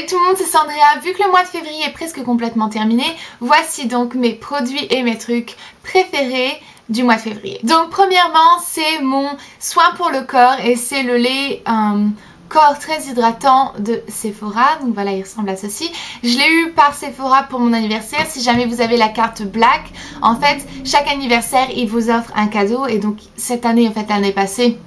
Salut tout le monde, c'est Sandria. Vu que le mois de février est presque complètement terminé, voici donc mes produits et mes trucs préférés du mois de février. Donc premièrement, c'est mon soin pour le corps et c'est le lait corps très hydratant de Sephora. Donc voilà, il ressemble à ceci. Je l'ai eu par Sephora pour mon anniversaire. Si jamais vous avez la carte Black, en fait, chaque anniversaire, ils vous offrent un cadeau. Et donc cette année, en fait l'année passée,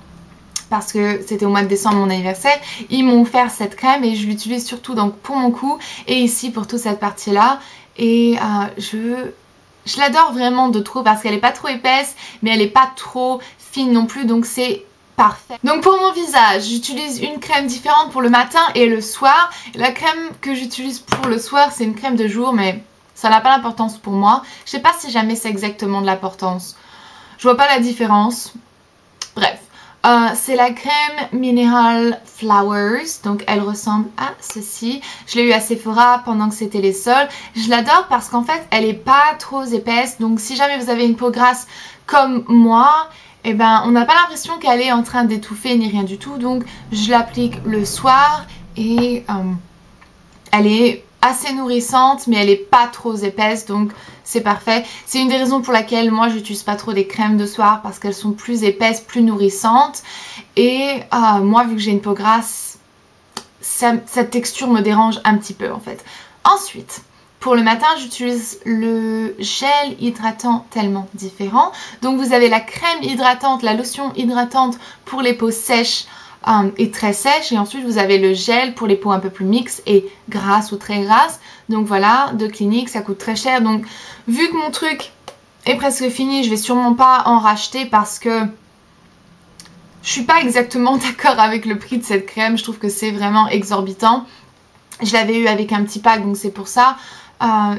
parce que c'était au mois de décembre mon anniversaire, ils m'ont offert cette crème et je l'utilise surtout donc pour mon cou et ici pour toute cette partie là. Et je l'adore vraiment de trop parce qu'elle n'est pas trop épaisse mais elle n'est pas trop fine non plus, donc c'est parfait. Donc pour mon visage, j'utilise une crème différente pour le matin et le soir. La crème que j'utilise pour le soir, c'est une crème de jour mais ça n'a pas d'importance pour moi. Je sais pas si jamais c'est exactement de l'importance. Je vois pas la différence. Bref. C'est la crème Mineral Flowers, donc elle ressemble à ceci. Je l'ai eu à Sephora pendant que c'était les soldes. Je l'adore parce qu'en fait elle est pas trop épaisse, donc si jamais vous avez une peau grasse comme moi, eh ben on n'a pas l'impression qu'elle est en train d'étouffer ni rien du tout. Donc je l'applique le soir et elle est assez nourrissante mais elle est pas trop épaisse, donc c'est parfait. C'est une des raisons pour laquelle moi j'utilise pas trop des crèmes de soir parce qu'elles sont plus épaisses, plus nourrissantes et moi vu que j'ai une peau grasse, cette texture me dérange un petit peu en fait. Ensuite pour le matin j'utilise le gel hydratant tellement différent. Donc vous avez la crème hydratante, la lotion hydratante pour les peaux sèches et très sèche, et ensuite vous avez le gel pour les peaux un peu plus mixtes et grasses ou très grasses. Donc voilà, de Clinique, ça coûte très cher. Donc vu que mon truc est presque fini, je vais sûrement pas en racheter parce que je suis pas exactement d'accord avec le prix de cette crème. Je trouve que c'est vraiment exorbitant. Je l'avais eu avec un petit pack donc c'est pour ça,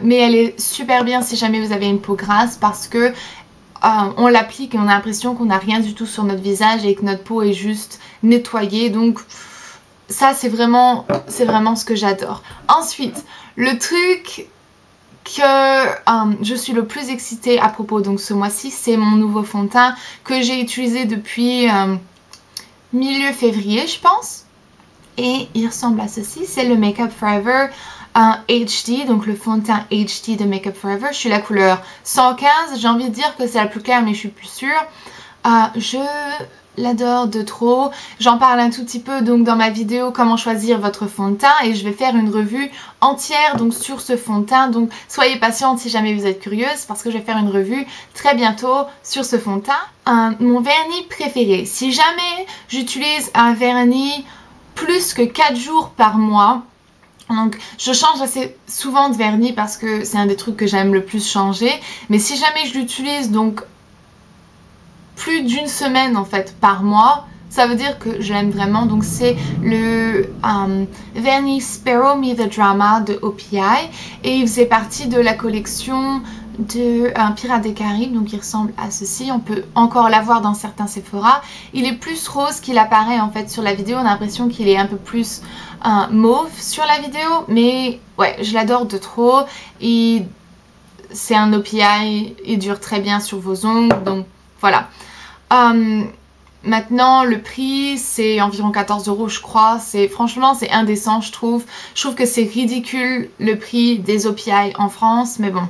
mais elle est super bien si jamais vous avez une peau grasse parce que on l'applique et on a l'impression qu'on n'a rien du tout sur notre visage et que notre peau est juste nettoyée. Donc ça c'est vraiment ce que j'adore. Ensuite le truc que je suis le plus excitée à propos donc ce mois-ci, c'est mon nouveau fond de teint que j'ai utilisé depuis milieu février je pense. Et il ressemble à ceci, c'est le Make Up For Ever HD, donc le fond de teint HD de Make Up For Ever. Je suis la couleur 115, j'ai envie de dire que c'est la plus claire mais je suis plus sûre. Je l'adore de trop. J'en parle un tout petit peu donc dans ma vidéo comment choisir votre fond de teint et je vais faire une revue entière donc sur ce fond de teint. Donc soyez patiente si jamais vous êtes curieuse parce que je vais faire une revue très bientôt sur ce fond de teint. Mon vernis préféré, si jamais j'utilise un vernis plus que 4 jours par mois, donc je change assez souvent de vernis parce que c'est un des trucs que j'aime le plus changer, mais si jamais je l'utilise donc plus d'une semaine en fait par mois, ça veut dire que je l'aime vraiment. Donc c'est le vernis Spare Me The Drama de OPI et il faisait partie de la collection de Pirates des Caraïbes, donc il ressemble à ceci. On peut encore l'avoir dans certains Sephora. Il est plus rose qu'il apparaît en fait sur la vidéo. On a l'impression qu'il est un peu plus mauve sur la vidéo, mais ouais, je l'adore de trop. C'est un OPI, il dure très bien sur vos ongles, donc voilà. Maintenant le prix c'est environ 14 € je crois. Franchement c'est indécent je trouve. Je trouve que c'est ridicule le prix des OPI en France, mais bon,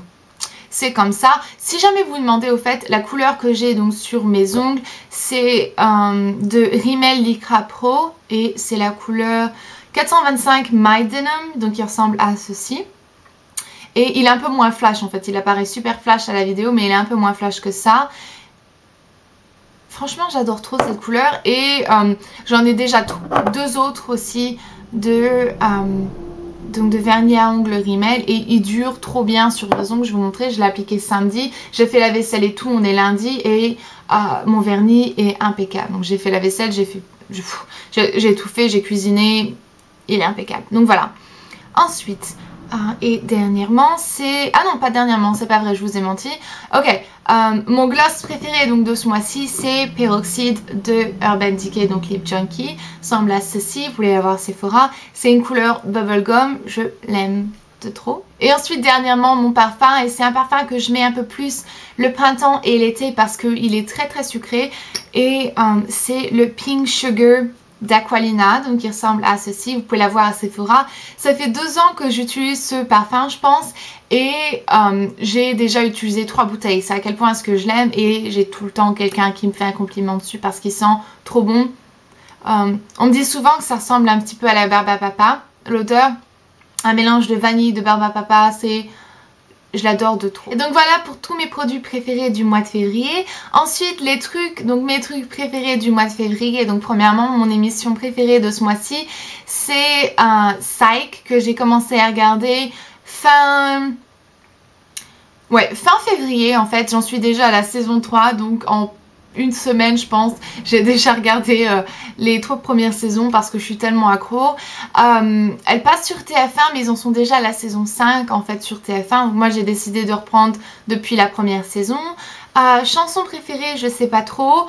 c'est comme ça. Si jamais vous demandez au fait, la couleur que j'ai donc sur mes ongles, c'est de Rimmel Lycra Pro et c'est la couleur 425 My Denim, donc il ressemble à ceci. Et il est un peu moins flash en fait, il apparaît super flash à la vidéo mais il est un peu moins flash que ça. Franchement j'adore trop cette couleur et j'en ai déjà deux autres aussi de vernis à ongles Rimmel et il dure trop bien sur vos ongles. Je vais vous montrer, je l'ai appliqué samedi, j'ai fait la vaisselle et tout, on est lundi et mon vernis est impeccable. Donc j'ai fait la vaisselle, j'ai tout fait, j'ai cuisiné, il est impeccable. Donc voilà. Ensuite et dernièrement c'est... Ah non pas dernièrement, c'est pas vrai, je vous ai menti. Ok, mon gloss préféré donc de ce mois-ci c'est Peroxide de Urban Decay, donc Lip Junkie. Semble à ceci, vous voulez avoir Sephora. C'est une couleur bubblegum, je l'aime de trop. Et ensuite dernièrement mon parfum, et c'est un parfum que je mets un peu plus le printemps et l'été parce qu'il est très très sucré. Et c'est le Pink Sugar d'Aqualina, donc il ressemble à ceci, vous pouvez la voir à Sephora. Ça fait 2 ans que j'utilise ce parfum je pense et j'ai déjà utilisé 3 bouteilles, c'est à quel point est-ce que je l'aime et j'ai tout le temps quelqu'un qui me fait un compliment dessus parce qu'il sent trop bon. On me dit souvent que ça ressemble un petit peu à la Barbe à Papa, l'odeur, un mélange de vanille, de Barbe à Papa, je l'adore de trop. Et donc voilà pour tous mes produits préférés du mois de février. Ensuite les trucs, donc mes trucs préférés du mois de février. Donc premièrement mon émission préférée de ce mois-ci c'est un Psych que j'ai commencé à regarder fin février en fait. J'en suis déjà à la saison 3 donc en une semaine je pense j'ai déjà regardé les 3 premières saisons parce que je suis tellement accro. Elles passent sur TF1 mais ils en sont déjà à la saison 5 en fait sur TF1, donc moi j'ai décidé de reprendre depuis la première saison. Chanson préférée je sais pas trop,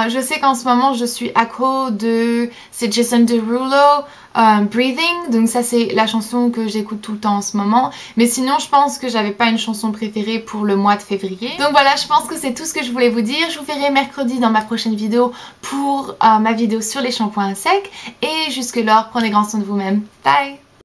je sais qu'en ce moment je suis accro de, c'est Jason Derulo, Breathing, donc ça c'est la chanson que j'écoute tout le temps en ce moment, mais sinon je pense que j'avais pas une chanson préférée pour le mois de février. Donc voilà, je pense que c'est tout ce que je voulais vous dire. Je vous verrai mercredi dans ma prochaine vidéo pour ma vidéo sur les shampoings à sec et jusque là prenez grand soin de vous-même, bye.